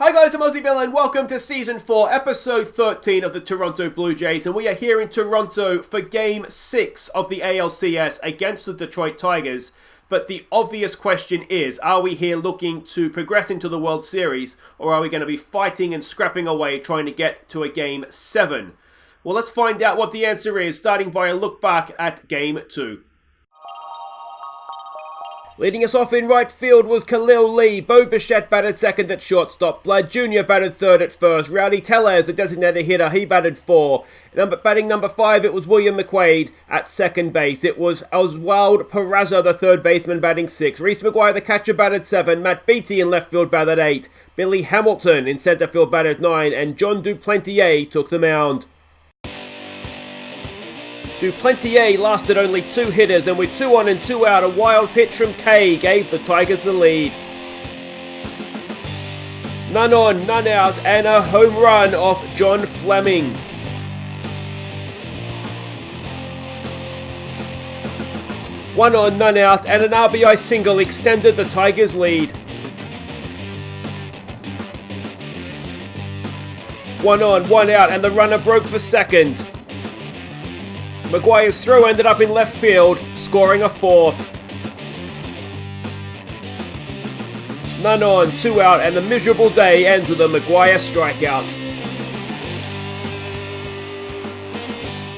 Hi guys, I'm Ozzyville and welcome to Season 4, Episode 13 of the Toronto Blue Jays, and we are here in Toronto for Game 6 of the ALCS against the Detroit Tigers. But the obvious question is, are we here looking to progress into the World Series, or are we going to be fighting and scrapping away trying to get to a Game 7? Well, let's find out what the answer is, starting by a look back at Game 2. Leading us off in right field was Khalil Lee. Bo Bichette batted second at shortstop. Vlad Jr. batted third at first. Rowdy Tellez, a designated hitter, he batted 4. Batting number 5, it was William McQuaid at second base. It was Oswald Peraza, the third baseman, batting 6. Reese McGuire, the catcher, batted 7. Matt Beattie in left field batted 8. Billy Hamilton in center field batted 9. And Jon Duplantier took the mound. Duplantier lasted only 2 hitters, and with 2 on and 2 out, a wild pitch from Kay gave the Tigers the lead. None on, none out, and a home run off John Fleming. One on, none out, and an RBI single extended the Tigers' lead. 1 on, 1 out, and the runner broke for second. Maguire's throw ended up in left field, scoring a 4th. None on, 2 out, and the miserable day ends with a Maguire strikeout.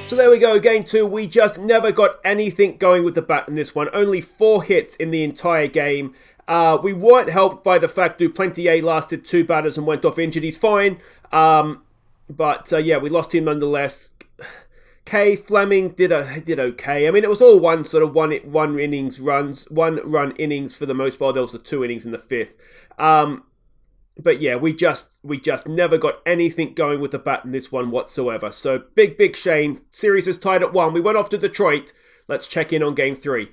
So there we go, Game 2. We just never got anything going with the bat in this one. Only 4 hits in the entire game. We weren't helped by the fact Duplantier lasted 2 batters and went off injured. He's fine. But we lost him nonetheless. Fleming did okay. I mean, it was all one run innings for the most part. There was the 2 innings in the 5th. But yeah, we just never got anything going with the bat in this one whatsoever. So big shame. Series is tied at 1. We went off to Detroit. Let's check in on Game 3.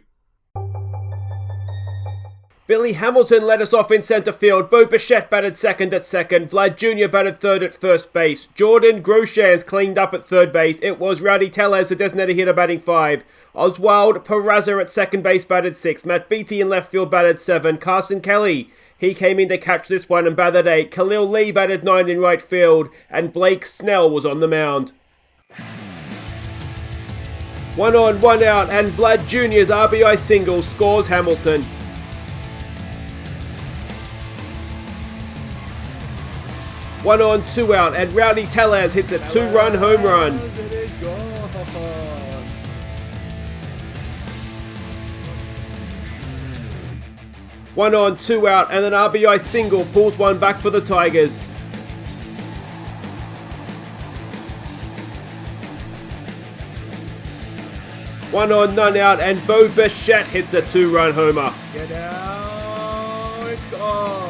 Billy Hamilton led us off in center field. Bo Bichette batted second at second. Vlad Jr. batted third at first base. Jordan Groshans cleaned up at third base. It was Rowdy Tellez, the designated hitter, batting 5. Oswald Peraza at second base batted 6. Matt Beattie in left field batted 7. Carson Kelly, he came in to catch this one and batted 8. Khalil Lee batted 9 in right field. And Blake Snell was on the mound. 1 on, 1 out, and Vlad Jr.'s RBI single scores Hamilton. 1 on, 2 out, and Rowdy Tellez hits a 2-run home run. It is gone. 1 on, 2 out, and an RBI single pulls one back for the Tigers. One on, none out, and Bo Bichette hits a 2-run homer. Get out. It's gone.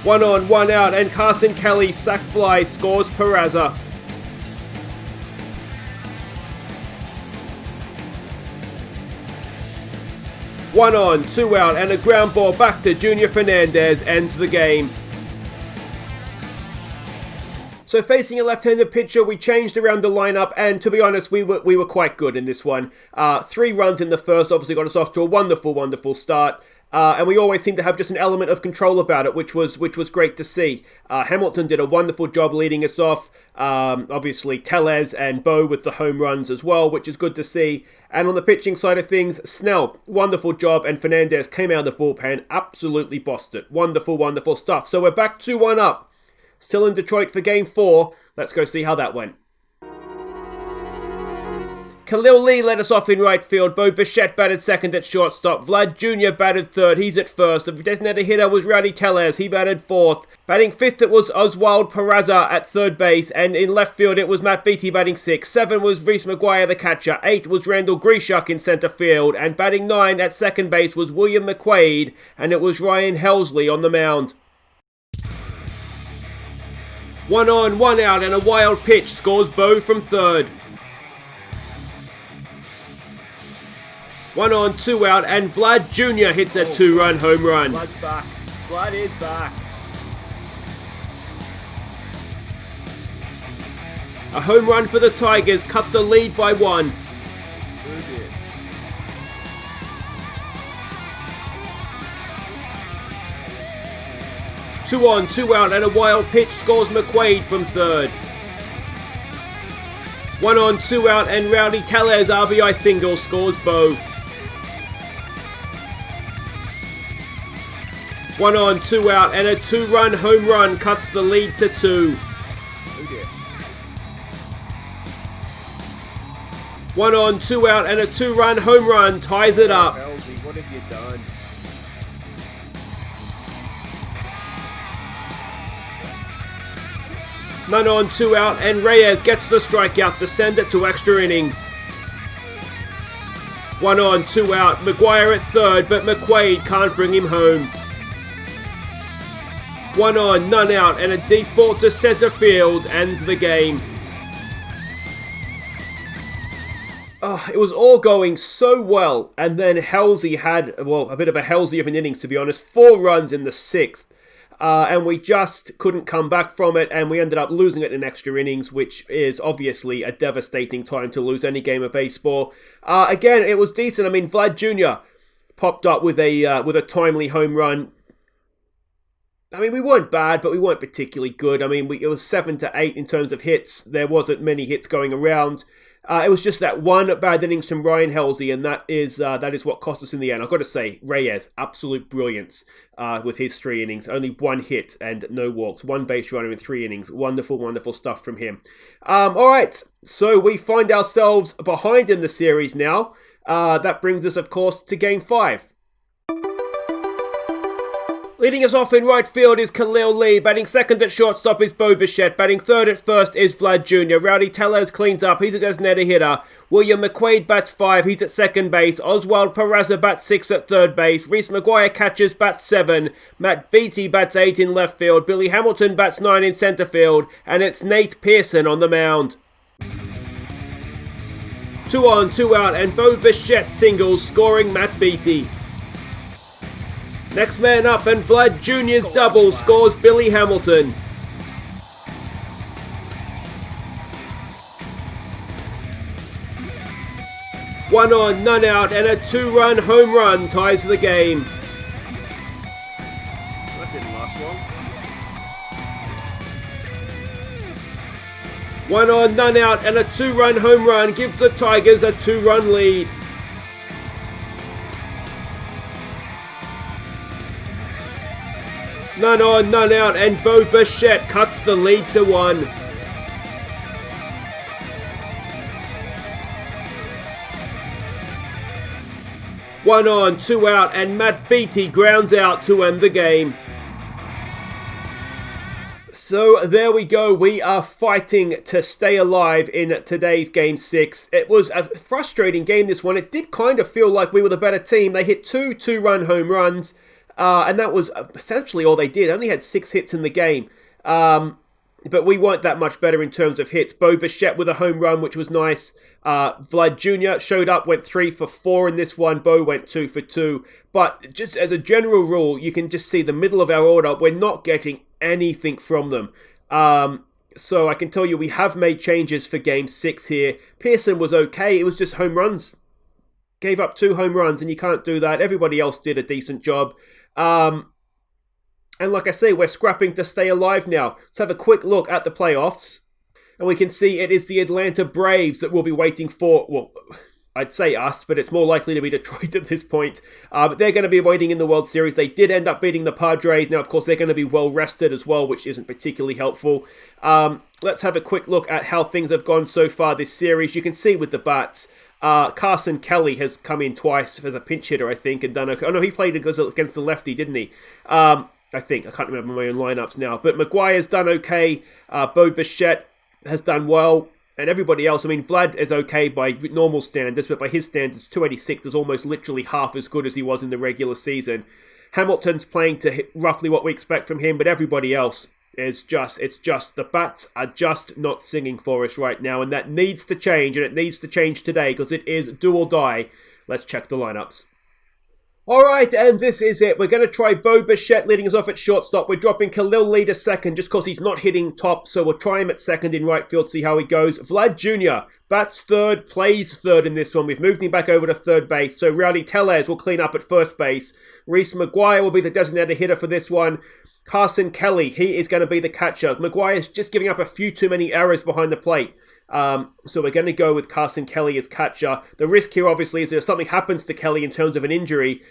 1 on, 1 out, and Carson Kelly sac fly scores Peraza. One on, 2 out, and a ground ball back to Junior Fernandez ends the game. So facing a left-handed pitcher, we changed around the lineup, and to be honest, we were quite good in this one. 3 runs in the first obviously got us off to a wonderful start. And we always seem to have just an element of control about it, which was great to see. Hamilton did a wonderful job leading us off. Obviously, Tellez and Bo with the home runs as well, which is good to see. And on the pitching side of things, Snell, wonderful job. And Fernandez came out of the bullpen, absolutely bossed it. Wonderful stuff. So we're back 2-1 up. Still in Detroit for Game 4. Let's go see how that went. Khalil Lee led us off in right field. Bo Bichette batted second at shortstop. Vlad Jr. batted third. He's at first. The designated hitter was Rowdy Tellez. He batted 4th. Batting 5th, it was Oswald Peraza at third base. And in left field, it was Matt Beattie batting 6th. 7 was Reese McGuire, the catcher. 8 was Randall Grishuk in center field. And batting 9 at second base was William McQuaid. And it was Ryan Helsley on the mound. 1 on, 1 out, and a wild pitch scores Bo from third. 1 on, 2 out, and Vlad Jr. hits a 2-run home run. Vlad's back. Vlad is back. A home run for the Tigers cut the lead by 1. 2 on, 2 out, and a wild pitch scores McQuaid from third. 1 on, 2 out, and Rowdy Tellez RBI single scores Bo. 1 on, 2 out, and a 2-run home run cuts the lead to 2. Oh dear. 1 on, 2 out, and a 2-run home run ties it up. Halsey, what have you done? None on, 2 out, and Reyes gets the strikeout to send it to extra innings. 1 on, 2 out, McGuire at third, but McQuaid can't bring him home. 1 on, none out, and a deep ball to center field ends the game. Oh, it was all going so well, and then Halsey had, well, a bit of a Halsey of an innings, to be honest. 4 runs in the 6th. And we just couldn't come back from it, and we ended up losing it in extra innings, which is obviously a devastating time to lose any game of baseball. Again, it was decent. I mean, Vlad Jr. popped up with a timely home run. I mean, we weren't bad, but we weren't particularly good. I mean, it was 7 to 8 in terms of hits. There wasn't many hits going around. It was just that one bad innings from Ryan Halsey, and that is what cost us in the end. I've got to say, Reyes, absolute brilliance with his 3 innings. Only 1 hit and no walks. 1 base runner in 3 innings. Wonderful, wonderful stuff from him. All right, so we find ourselves behind in the series now. That brings us, of course, to Game 5. Leading us off in right field is Khalil Lee. Batting second at shortstop is Bo Bichette. Batting third at first is Vlad Jr. Rowdy Tellez cleans up. He's a designated hitter. William McQuaid bats 5. He's at second base. Oswald Peraza bats 6 at third base. Reese McGuire catches, bats 7. Matt Beatty bats 8 in left field. Billy Hamilton bats 9 in center field. And it's Nate Pearson on the mound. 2 on, 2 out, and Bo Bichette singles, scoring Matt Beatty. Next man up, and Vlad Jr.'s double scores Billy Hamilton. One on, none out, and a 2-run home run ties the game. That didn't last long. 1 on, none out, and a 2-run home run gives the Tigers a 2-run lead. 9 on, none out, and Bo Bichette cuts the lead to 1. One on, 2 out, and Matt Beatty grounds out to end the game. So there we go, we are fighting to stay alive in today's Game 6. It was a frustrating game, this one. It did kind of feel like we were the better team. They hit 2 2-run home runs. And that was essentially all they did. Only had 6 hits in the game. But we weren't that much better in terms of hits. Bo Bichette with a home run, which was nice. Vlad Jr. showed up, went 3 for 4 in this one. Bo went 2 for 2. But just as a general rule, you can just see the middle of our order. We're not getting anything from them. So I can tell you we have made changes for Game 6 here. Pearson was okay. It was just home runs. Gave up 2 home runs, and you can't do that. Everybody else did a decent job. And like I say, we're scrapping to stay alive now. Let's have a quick look at the playoffs. And we can see it is the Atlanta Braves that we'll be waiting for. Well, I'd say us, but it's more likely to be Detroit at this point. But they're going to be waiting in the World Series. They did end up beating the Padres. Now, of course, they're going to be well rested as well, which isn't particularly helpful. Let's have a quick look at how things have gone so far this series. You can see with the bats. Carson Kelly has come in twice as a pinch hitter, I think, and done okay. Oh, no, he played against the lefty, didn't he? I think. I can't remember my own lineups now. But McGuire's done okay. Bo Bichette has done well. And everybody else, I mean, Vlad is okay by normal standards, but by his standards, 286 is almost literally half as good as he was in the regular season. Hamilton's playing to hit roughly what we expect from him, but everybody else it's just the bats are just not singing for us right now, and that needs to change, and it needs to change today because it is do or die. Let's check the lineups. Alright, and this is it. We're going to try Bo Bichette leading us off at shortstop. We're dropping Khalil Lee to second just because he's not hitting top, so we'll try him at second in right field, see how he goes. Vlad Jr. bats third, plays third in this one. We've moved him back over to third base, so Rowdy Tellez will clean up at first base. Reese McGuire will be the designated hitter for this one. Carson Kelly, he is going to be the catcher. Maguire's just giving up a few too many errors behind the plate. So we're going to go with Carson Kelly as catcher. The risk here, obviously, is if something happens to Kelly in terms of an injury,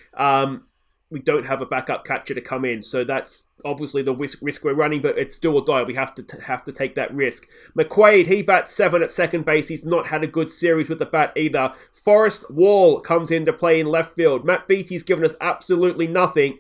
we don't have a backup catcher to come in. So that's obviously the risk we're running, but it's do or die. We have to take that risk. McQuaid, he bats 7 at second base. He's not had a good series with the bat either. Forrest Wall comes in to play in left field. Matt Beatty's given us absolutely nothing.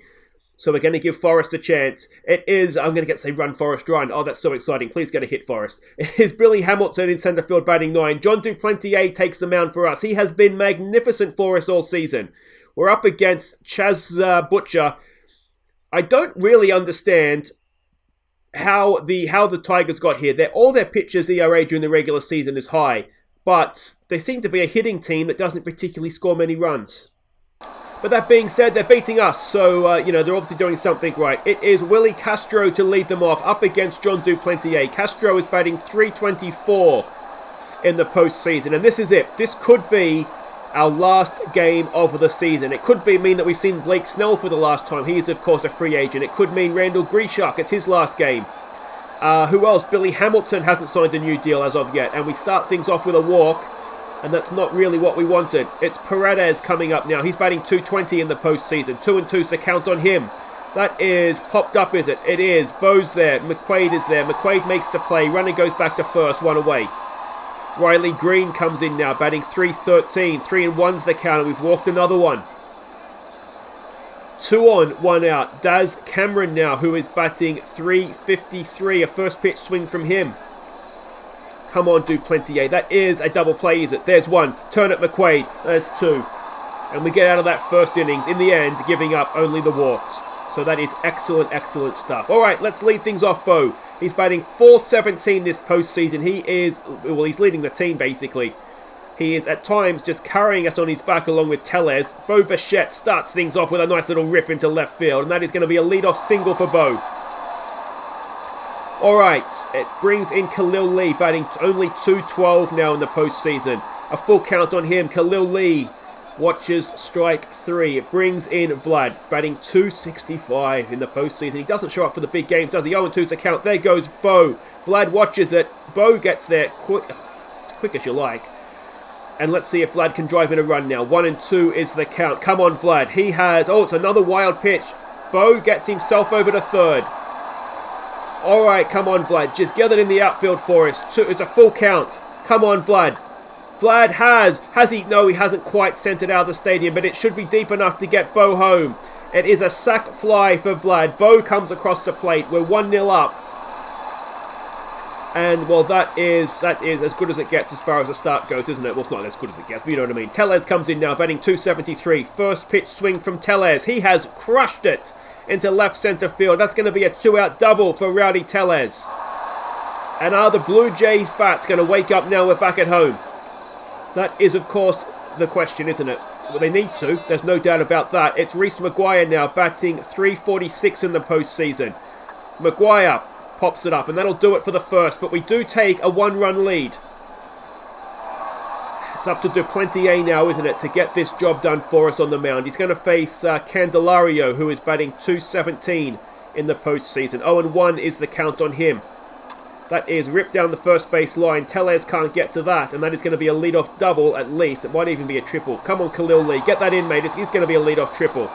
So we're going to give Forrest a chance. It is, I'm going to say run, Forrest, run. Oh, that's so exciting. Please get a hit, Forrest. It is Billy Hamilton in centre field batting 9. Jon Duplantier takes the mound for us. He has been magnificent for us all season. We're up against Chaz Butcher. I don't really understand how the Tigers got here. All their pitchers' ERA during the regular season is high, but they seem to be a hitting team that doesn't particularly score many runs. But that being said, they're beating us, so, they're obviously doing something right. It is Willie Castro to lead them off, up against Jon Duplantier. Castro is batting .324 in the postseason, and this is it. This could be our last game of the season. It could mean that we've seen Blake Snell for the last time. He is, of course, a free agent. It could mean Randall Grichuk. It's his last game. Who else? Billy Hamilton hasn't signed a new deal as of yet, and we start things off with a walk. And that's not really what we wanted. It's Paredes coming up now. He's batting .220 in the postseason. 2-2's the count on him. That is popped up, is it? It is. Bo's there. McQuaid is there. McQuaid makes the play. Runner goes back to first. 1 away. Riley Green comes in now, batting .313. 3-1's the count, and we've walked another one. 2 on, 1 out. Daz Cameron now, who is batting .353. A first pitch swing from him. Come on, Duplantier. That is a double play, is it? There's 1. Turn at McQuaid. There's 2. And we get out of that first innings, in the end, giving up only the walks. So that is excellent, excellent stuff. All right, let's lead things off, Bo. He's batting .417 this postseason. He's leading the team, basically. He is, at times, just carrying us on his back along with Tellez. Bo Bichette starts things off with a nice little rip into left field. And that is going to be a leadoff single for Bo. Alright, it brings in Khalil Lee, batting only .212 now in the postseason. A full count on him. Khalil Lee watches strike 3. It brings in Vlad, batting .265 in the postseason. He doesn't show up for the big games, does he? 0-2's the count. There goes Bo. Vlad watches it. Bo gets there quick as you like. And let's see if Vlad can drive in a run now. 1-2 is the count. Come on, Vlad. He has... Oh, it's another wild pitch. Bo gets himself over to third. Alright, come on, Vlad. Just get it in the outfield for us. It's a full count. Come on, Vlad. Vlad has he? No, he hasn't quite sent it out of the stadium, but it should be deep enough to get Bo home. It is a sac fly for Vlad. Bo comes across the plate. We're 1-0 up. And, well, that is as good as it gets as far as the start goes, isn't it? Well, it's not as good as it gets, but you know what I mean. Tellez comes in now, batting .273. First pitch swing from Tellez. He has crushed it into left center field. That's going to be a 2-out double for Rowdy Tellez. And are the Blue Jays bats going to wake up now we're back at home? That is, of course, the question, isn't it? Well, they need to. There's no doubt about that. It's Reese McGuire now, batting .346 in the postseason. McGuire pops it up, and that'll do it for the first. But we do take a 1-run lead. It's up to Duplantier now, isn't it, to get this job done for us on the mound. He's going to face Candelario, who is batting .217 in the postseason. 0-1 is the count on him. That is ripped down the first base line. Tellez can't get to that, and that is going to be a leadoff double at least. It might even be a triple. Come on, Khalil Lee. Get that in, mate. It's going to be a leadoff triple.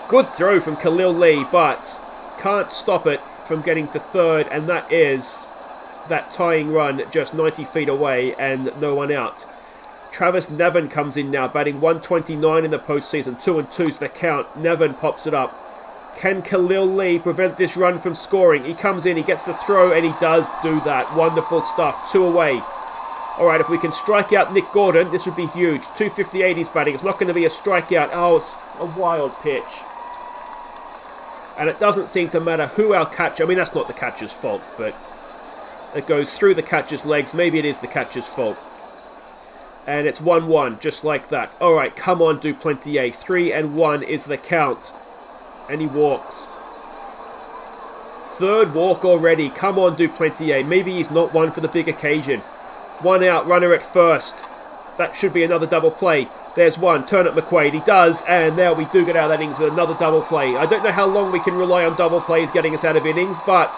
Good throw from Khalil Lee, but can't stop it from getting to third, and that is that tying run just 90 feet away and no one out. Travis Nevin comes in now, batting .129 in the postseason. 2-2's the count. Nevin pops it up. Can Khalil Lee prevent this run from scoring? He comes in, he gets the throw, and he does do that. Wonderful stuff. 2 away. Alright, if we can strike out Nick Gordon, this would be huge. .258 he's batting. It's not going to be a strikeout. Oh, it's a wild pitch. And it doesn't seem to matter who our catcher... I mean, that's not the catcher's fault, but it goes through the catcher's legs. Maybe it is the catcher's fault. And it's 1-1, just like that. Alright, come on, Duplantier. 3-1 is the count. And he walks. Third walk already. Come on, Duplantier. Maybe he's not one for the big occasion. 1 out, runner at first. That should be another double play. There's one. Turn it McQuaid. He does. And now we do get out of that innings with another double play. I don't know how long we can rely on double plays getting us out of innings, but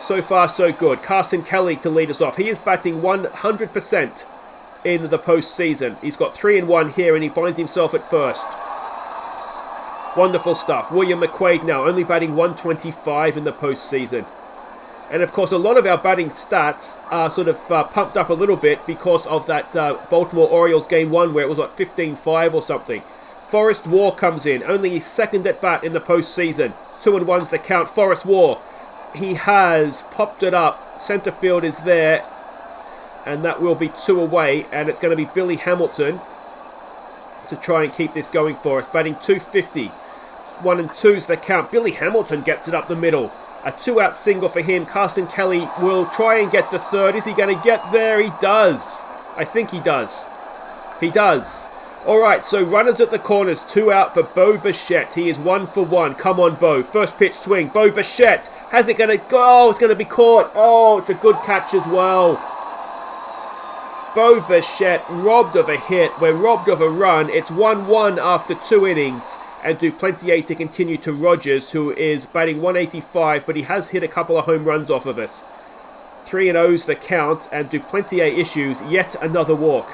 so far so good. Carson Kelly to lead us off. He is batting 100% in the postseason. He's got 3-1 here and he finds himself at first. Wonderful stuff. William McQuaid now only batting 125 in the postseason. And of course, a lot of our batting stats are sort of pumped up a little bit because of that Baltimore Orioles game 1 where it was like 15-5 or something. Forrest War comes in, only his second at bat in the postseason. 2-1's the count. Forrest War, he has popped it up. Center field is there, and that will be 2 away. And it's going to be Billy Hamilton to try and keep this going for us. Batting 250. 1-2's the count. Billy Hamilton gets it up the middle. A 2-out single for him. Carson Kelly will try and get to third. Is he going to get there? He does. I think he does. He does. Alright, so runners at the corners. 2 out for Bo Bichette. He is 1 for 1. Come on, Bo. First pitch swing. Bo Bichette. How's it going to go? Oh, it's going to be caught. Oh, it's a good catch as well. Bo Bichette robbed of a hit. We're robbed of a run. It's 1-1 after 2 innings. And Duplantier to continue to Rogers, who is batting 185, but he has hit a couple of home runs off of us. 3-0's the count, and Duplantier issues yet another walk.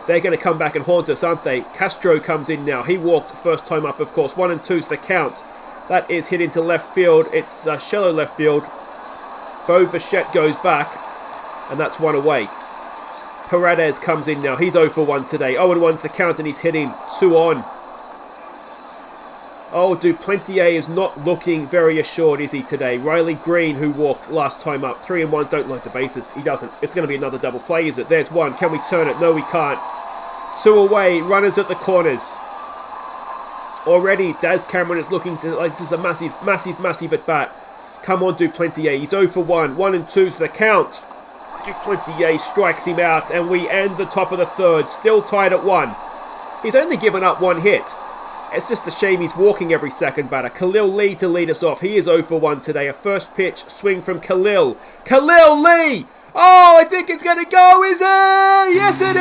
They're going to come back and haunt us, aren't they? Castro comes in now. He walked first time up, of course. 1-2's the count. That is hit into left field. It's shallow left field. Bo Bichette goes back, and that's 1 away. Paredes comes in now. He's 0 for 1 today. 0-1's the count and he's hitting 2 on. Oh, Duplantier is not looking very assured, is he, today? Riley Green, who walked last time up. 3-1's don't load the bases. He doesn't. It's going to be another double play, is it? There's one. Can we turn it? No, we can't. 2 away. Runners at the corners. Already, Daz Cameron is looking to... Like, this is a massive at bat. Come on, Duplantier. He's 0 for 1. 1-2's the count. Duplantier strikes him out and we end the top of the third, still tied at 1. He's only given up 1 hit. It's just a shame he's walking every second batter. Khalil Lee to lead us off. He is 0 for 1 today. A first pitch swing from Khalil. Khalil Lee! Oh, I think it's going to go, is it? Yes, it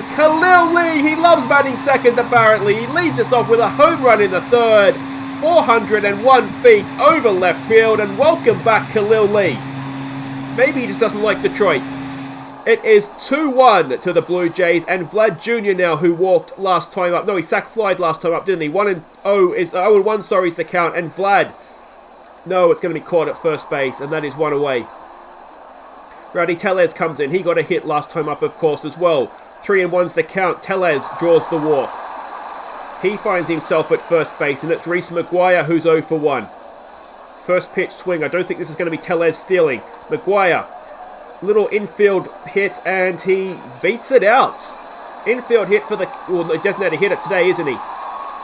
is! Khalil Lee, he loves batting second apparently. He leads us off with a home run in the third. 401 feet over left field, and welcome back Khalil Lee. Maybe he just doesn't like Detroit. It is 2-1 to the Blue Jays, and Vlad Jr. now, who walked last time up. No, he sack-flied last time up, didn't he? 1-0 is 0-1. Sorry, is the count. And Vlad, no, it's going to be caught at first base, and that is 1 away. Rowdy Tellez comes in. He got a hit last time up, of course, as well. 3-1's the count. Tellez draws the walk. He finds himself at first base, and it's Reese McGuire who's 0 for 1. First pitch swing. I don't think this is going to be Tellez stealing. McGuire, little infield hit, and he beats it out. Infield hit for the... Well, he doesn't have to hit it today, isn't he?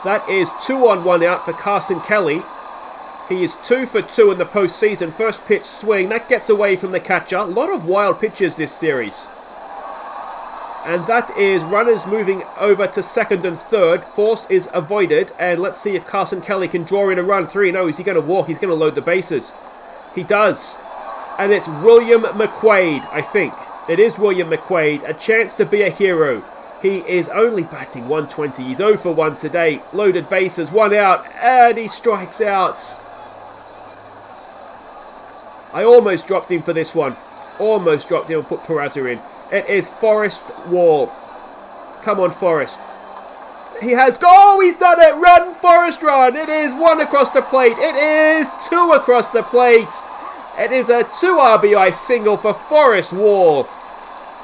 That is 2-1 out for Carson Kelly. He is 2 for 2 in the postseason. First pitch swing. That gets away from the catcher. A lot of wild pitches this series. And that is runners moving over to second and third. Force is avoided. And let's see if Carson Kelly can draw in a run. 3-0. Is he going to walk? He's going to load the bases. He does. And it's William McQuaid, I think. It is William McQuaid. A chance to be a hero. He is only batting 120. He's 0 for 1 today. Loaded bases. 1 out. And he strikes out. I almost dropped him for this one. Almost dropped him and put Peraza in. It is Forrest Wall. Come on, Forrest. He has... Oh, he's done it! Run, Forrest, run! It is 1 across the plate. It is 2 across the plate. It is a 2 RBI single for Forrest Wall.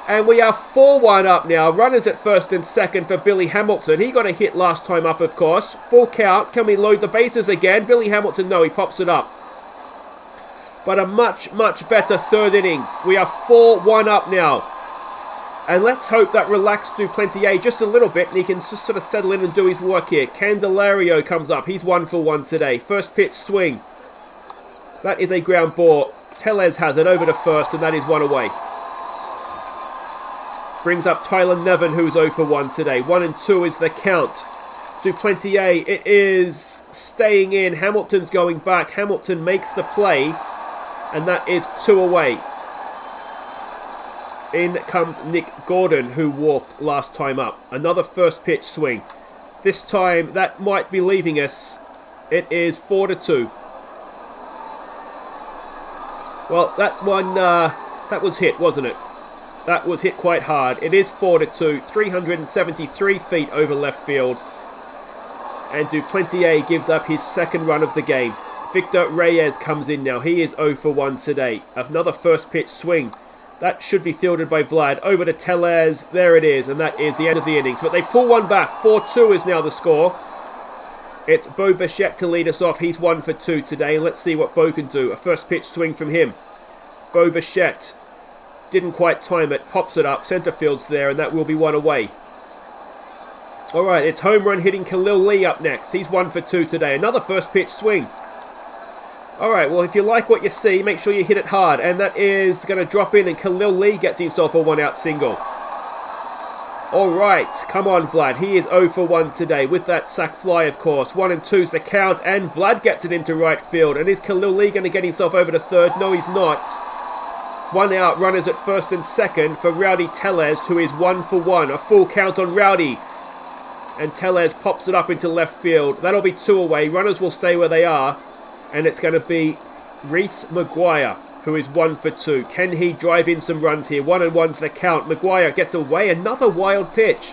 And we are 4-1 up now. Runners at first and second for Billy Hamilton. He got a hit last time up, of course. Full count. Can we load the bases again? Billy Hamilton, no, he pops it up. But a much, much better third innings. We are 4-1 up now. And let's hope that relaxed Duplantier just a little bit and he can just sort of settle in and do his work here. Candelario comes up. He's 1 for 1 today. First pitch swing. That is a ground ball. Tellez has it over to first, and that is 1 away. Brings up Tyler Nevin, who's 0 for 1 today. 1-2 is the count. Duplantier, it is staying in. Hamilton's going back. Hamilton makes the play, and that is 2 away. In comes Nick Gordon, who walked last time up. Another first pitch swing. This time, that might be leaving us. It is 4-2. Well, that one, that was hit, wasn't it? That was hit quite hard. It is 4-2, 373 feet over left field. And Duplantier gives up his second run of the game. Victor Reyes comes in now. He is 0 for 1 today. Another first pitch swing. That should be fielded by Vlad. Over to Tellez. There it is. And that is the end of the innings. But they pull one back. 4-2 is now the score. It's Bo Bichette to lead us off. He's 1 for 2 today. Let's see what Bo can do. A first pitch swing from him. Bo Bichette didn't quite time it. Pops it up. Centre field's there. And that will be one away. Alright, it's home run hitting Khalil Lee up next. He's 1 for 2 today. Another first pitch swing. Alright, well, if you like what you see, make sure you hit it hard. And that is going to drop in, and Khalil Lee gets himself a 1-out single. Alright, come on, Vlad. He is 0 for 1 today with that sac fly, of course. 1 and 2's the count, and Vlad gets it into right field. And is Khalil Lee going to get himself over to third? No, he's not. 1 out, runners at first and second for Rowdy Tellez, who is 1 for 1. A full count on Rowdy. And Tellez pops it up into left field. That'll be 2 away. Runners will stay where they are. And it's going to be Reese Maguire, who is 1 for 2. Can he drive in some runs here? 1 and 1's the count. Maguire gets away. Another wild pitch.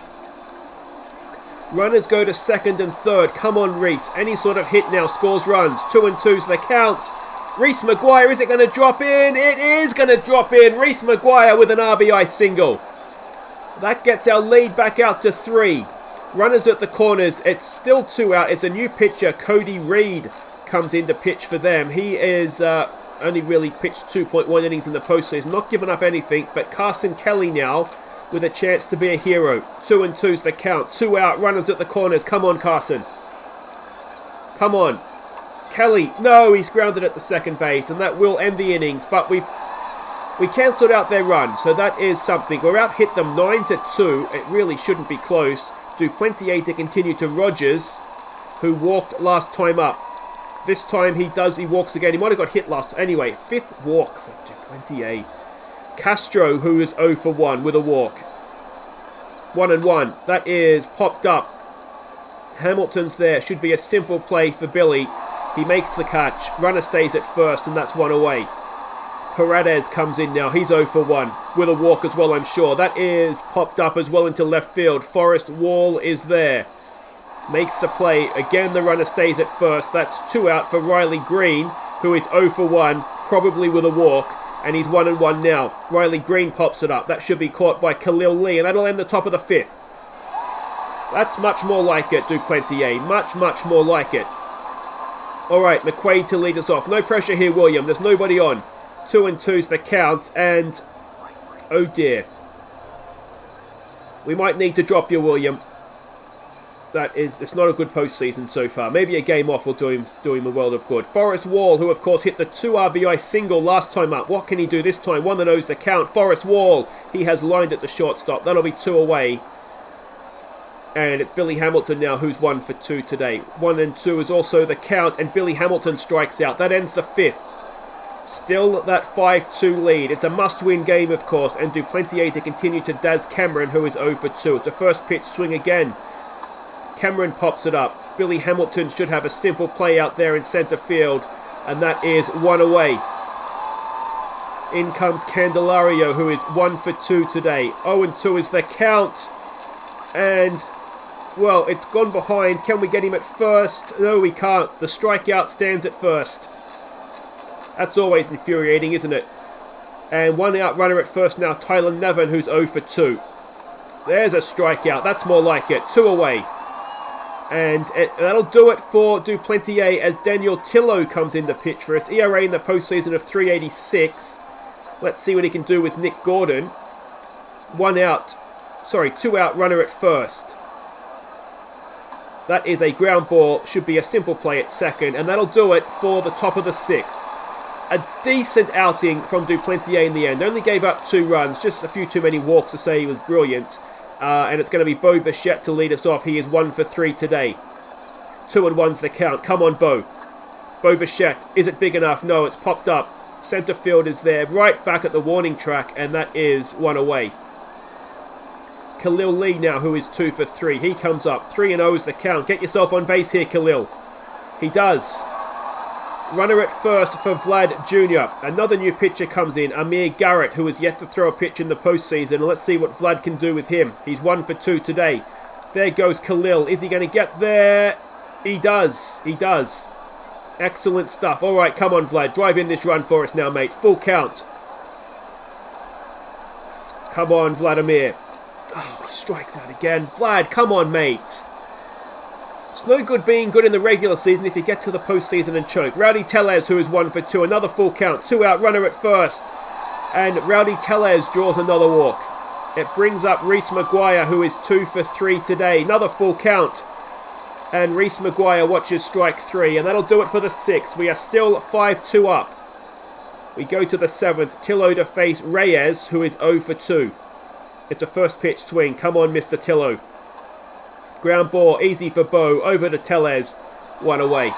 Runners go to second and third. Come on, Reese. Any sort of hit now scores runs. 2 and 2's the count. Reese Maguire, is it going to drop in? It is going to drop in. Reese Maguire with an RBI single. That gets our lead back out to 3. Runners at the corners. It's still 2 out. It's a new pitcher, Cody Reed, comes in to pitch for them. He is only really pitched 2.1 innings in the postseason. Not given up anything, but Carson Kelly now with a chance to be a hero. 2 and 2's the count. 2 out. Runners at the corners. Come on, Carson. Come on. Kelly. No, he's grounded at the second base, and that will end the innings. But we cancelled out their run, so that is something. We're out hit them 9-2. It really shouldn't be close. Duplantier to continue to Rogers, who walked last time up. This time he walks again. He might have got hit last. Anyway, 5th walk for Duplantier. Castro, who is 0 for 1 with a walk. 1 and 1. That is popped up. Hamilton's there. Should be a simple play for Billy. He makes the catch. Runner stays at first, and that's 1 away. Paredes comes in now. He's 0 for 1 with a walk as well, I'm sure. That is popped up as well into left field. Forrest Wall is there. Makes the play. Again, the runner stays at first. That's 2 out for Riley Green, who is 0 for 1, probably with a walk. And he's 1 and 1 now. Riley Green pops it up. That should be caught by Khalil Lee, and that'll end the top of the 5th. That's much more like it, Duplantier. Much, much more like it. Alright, McQuaid to lead us off. No pressure here, William. There's nobody on. 2 and 2's the count, and oh dear. We might need to drop you, William. It's not a good postseason so far. Maybe a game off will do him a world of good. Forrest Wall, who of course hit the 2 RBI single last time up. What can he do this time? 1 and 0's the count. Forrest Wall, he has lined at the shortstop. That'll be 2 away. And it's Billy Hamilton now, who's 1 for 2 today. 1 and 2 is also the count, and Billy Hamilton strikes out. That ends the 5th. Still that 5-2 lead. It's a must-win game, of course, and Duplantier to continue to Daz Cameron, who is 0 for 2. It's a first pitch swing again. Cameron pops it up. Billy Hamilton should have a simple play out there in centre field, and that is 1 away. In comes Candelario, who is 1 for 2 today. 0 and 2 is the count, and well, it's gone behind. Can we get him at first? No, we can't. The strikeout stands at first. That's always infuriating, isn't it? And 1 out runner at first now, Tyler Nevin, who's 0 for 2. There's a strikeout. That's more like it. 2 away. And that'll do it for Duplantier as Daniel Tillo comes in to pitch for us. ERA in the postseason of 386. Let's see what he can do with Nick Gordon. 2 out runner at first. That is a ground ball. Should be a simple play at second. And that'll do it for the top of the 6th. A decent outing from Duplantier in the end. Only gave up 2 runs. Just a few too many walks to say he was brilliant. And it's going to be Bo Bichette to lead us off. He is 1 for 3 today. 2 and 1's the count. Come on, Bo. Bo Bichette. Is it big enough? No, it's popped up. Centre field is there, right back at the warning track, and that is one away. Khalil Lee now, who is 2 for 3. He comes up. 3-0 is the count. Get yourself on base here, Khalil. He does. Runner at first for Vlad Jr. Another new pitcher comes in, Amir Garrett, who has yet to throw a pitch in the postseason. Let's see what Vlad can do with him. He's 1 for 2 today. There goes Khalil. Is he going to get there? He does. He does. Excellent stuff. All right, come on, Vlad. Drive in this run for us now, mate. Full count. Come on, Vladimir. Oh, he strikes out again. Vlad, come on, mate. It's no good being good in the regular season if you get to the postseason and choke. Rowdy Tellez, who is 1 for 2. Another full count. 2 out, runner at first. And Rowdy Tellez draws another walk. It brings up Reese Maguire, who is 2 for 3 today. Another full count. And Reese Maguire watches strike 3. And that'll do it for the 6th. We are still 5-2 up. We go to the 7th. Tillo to face Reyes, who is 0 for 2. It's a first pitch swing. Come on, Mr. Tillo. Ground ball, easy for Bo. Over to Tellez. 1 away.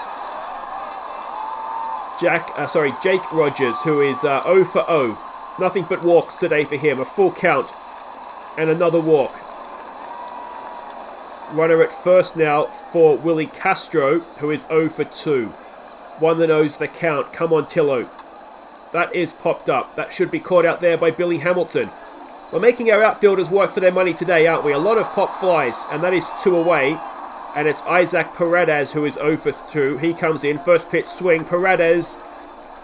Jake Rogers, who is 0 for 0. Nothing but walks today for him. A full count. And another walk. Runner at first now for Willie Castro, who is 0 for 2. 1-0's the count. Come on, Tillo. That is popped up. That should be caught out there by Billy Hamilton. We're making our outfielders work for their money today, aren't we? A lot of pop flies, and that is 2 away. And it's Isaac Paredes, who is 0 for 2. He comes in, first pitch swing. Paredes,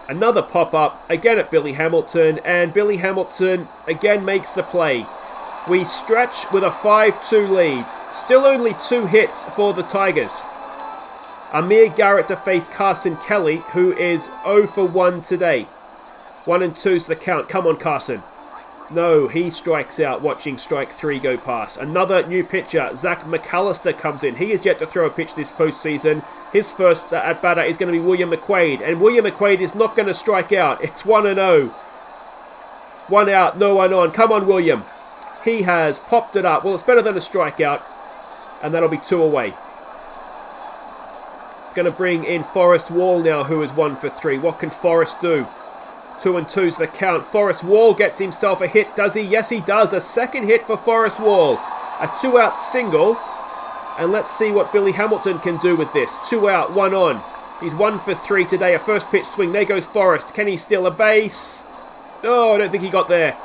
another pop-up, again at Billy Hamilton. And Billy Hamilton again makes the play. We stretch with a 5-2 lead. Still only 2 hits for the Tigers. Amir Garrett to face Carson Kelly, who is 0 for 1 today. 1-2's the count. Come on, Carson. No, he strikes out watching strike 3 go past. Another new pitcher, Zach McAllister, comes in. He is yet to throw a pitch this postseason. His first at-batter is going to be William McQuaid. And William McQuaid is not going to strike out. It's 1-0. 1 out, no one on. Come on, William. He has popped it up. Well, it's better than a strikeout. And that'll be 2 away. It's going to bring in Forrest Wall now, who is 1 for 3. What can Forrest do? 2-2's the count. Forrest Wall gets himself a hit, does he? Yes, he does. A second hit for Forrest Wall. A 2-out single. And let's see what Billy Hamilton can do with this. 2 out, 1 on. He's 1 for 3 today. A first pitch swing. There goes Forrest. Can he steal a base? Oh, I don't think he got there.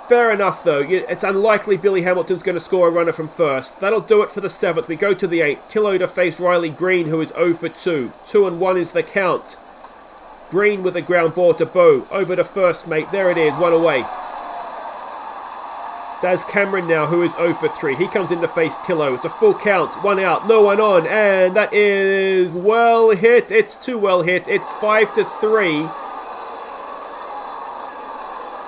Fair enough, though. It's unlikely Billy Hamilton's going to score a runner from first. That'll do it for the 7th. We go to the 8th. Tillo to face Riley Green, who is 0 for 2. 2-1 is the count. Green with a ground ball to Bo. Over to first, mate. There it is. 1 away. Daz Cameron now, who is 0 for 3. He comes in to face Tillo. It's a full count. 1 out. No one on. And that is well hit. It's too well hit. It's 5-3.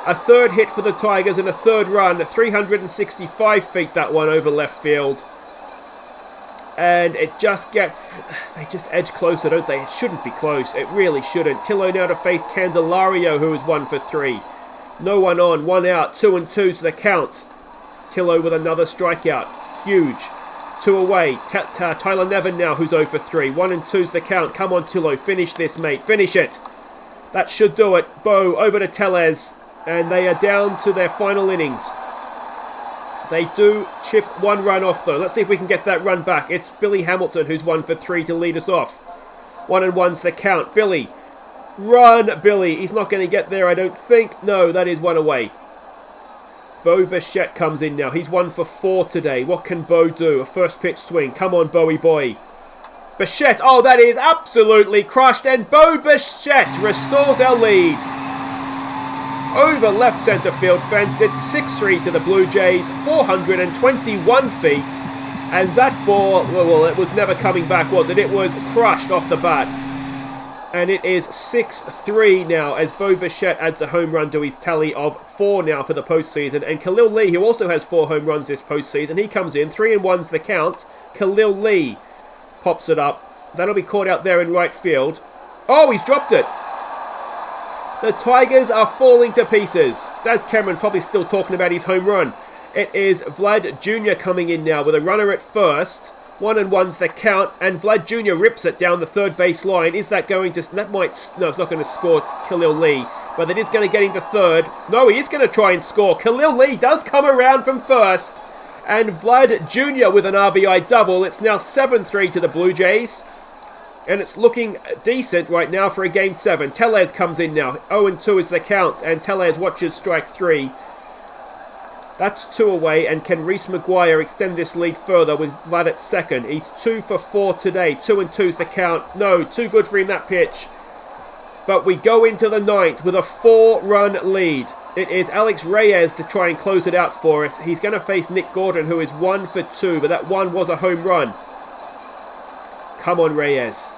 A third hit for the Tigers and a third run. 365 feet that one over left field. And it just gets... They just edge closer, don't they? It shouldn't be close. It really shouldn't. Tillo now to face Candelario, who is 1 for 3. No one on. 1 out. 2-2's the count. Tillo with another strikeout. Huge. 2 away. Tyler Nevin now, who's 0 for 3. 1-2's the count. Come on, Tillo. Finish this, mate. Finish it. That should do it. Bo over to Tellez. And they are down to their final innings. They do chip 1 run off, though. Let's see if we can get that run back. It's Billy Hamilton, who's 1 for 3 to lead us off. 1-1's the count. Billy. Run, Billy. He's not going to get there, I don't think. No, that is 1 away. Bo Bichette comes in now. He's 1 for 4 today. What can Bo do? A first pitch swing. Come on, Bowie boy. Bichette. Oh, that is absolutely crushed. And Bo Bichette restores our lead. Over left centre field fence, it's 6-3 to the Blue Jays, 421 feet. And that ball, well, it was never coming back, was it? It was crushed off the bat. And it is 6-3 now as Bo Bichette adds a home run to his tally of 4 now for the postseason. And Khalil Lee, who also has 4 home runs this postseason, he comes in. 3-1's the count. Khalil Lee pops it up. That'll be caught out there in right field. Oh, he's dropped it. The Tigers are falling to pieces. Daz Cameron probably still talking about his home run. It is Vlad Jr. coming in now with a runner at first. 1-1's the count, and Vlad Jr. rips it down the third base line. Is that going to... That might... No, it's not going to score Khalil Lee, but it is going to get into third. No, he is going to try and score. Khalil Lee does come around from first, and Vlad Jr. with an RBI double. It's now 7-3 to the Blue Jays, and it's looking decent right now for a Game 7. Tellez comes in now. 0-2 is the count, and Tellez watches strike 3. That's 2 away, and can Reese McGuire extend this lead further with Vlad at second? He's 2 for 4 today. 2-2's the count. No, too good for him that pitch. But we go into the 9th with a 4-run lead. It is Alex Reyes to try and close it out for us. He's going to face Nick Gordon, who is 1 for 2, but that one was a home run. Come on, Reyes.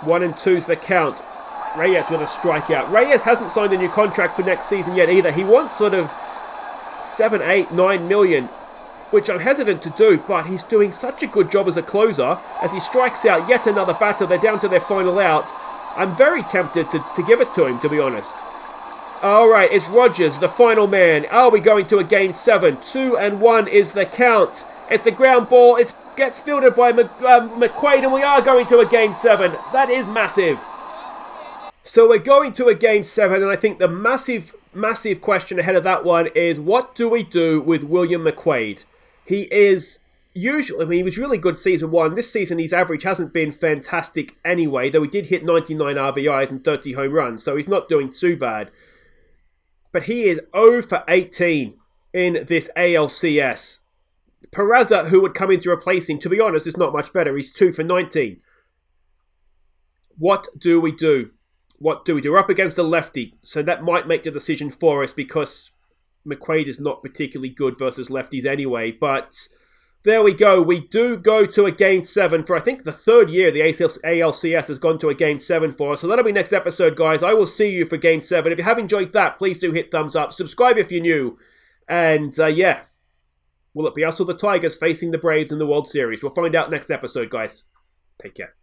1-2's the count. Reyes with a strikeout. Reyes hasn't signed a new contract for next season yet either. He wants sort of 7, 8, 9 million, which I'm hesitant to do, but he's doing such a good job as a closer as he strikes out yet another batter. They're down to their final out. I'm very tempted to give it to him, to be honest. Alright, it's Rogers, the final man. Are we going to a Game 7? 2-1 is the count. It's a ground ball. It gets fielded by McQuaid, and we are going to a Game 7. That is massive. So we're going to a Game 7, and I think the massive question ahead of that one is, what do we do with William McQuaid? He is usually, he was really good season 1. This season his average hasn't been fantastic anyway, though he did hit 99 RBIs and 30 home runs, so he's not doing too bad. But he is 0 for 18 in this ALCS. Peraza, who would come in to replace him, to be honest, is not much better. He's 2 for 19. What do we do? We're up against a lefty, so that might make the decision for us because McQuaid is not particularly good versus lefties anyway. But there we go. We do go to a Game 7 for, I think, the third year the ALCS has gone to a Game 7 for us. So that'll be next episode, guys. I will see you for Game 7. If you have enjoyed that, please do hit thumbs up. Subscribe if you're new. And, yeah. Will it be us or the Tigers facing the Braves in the World Series? We'll find out next episode, guys. Take care.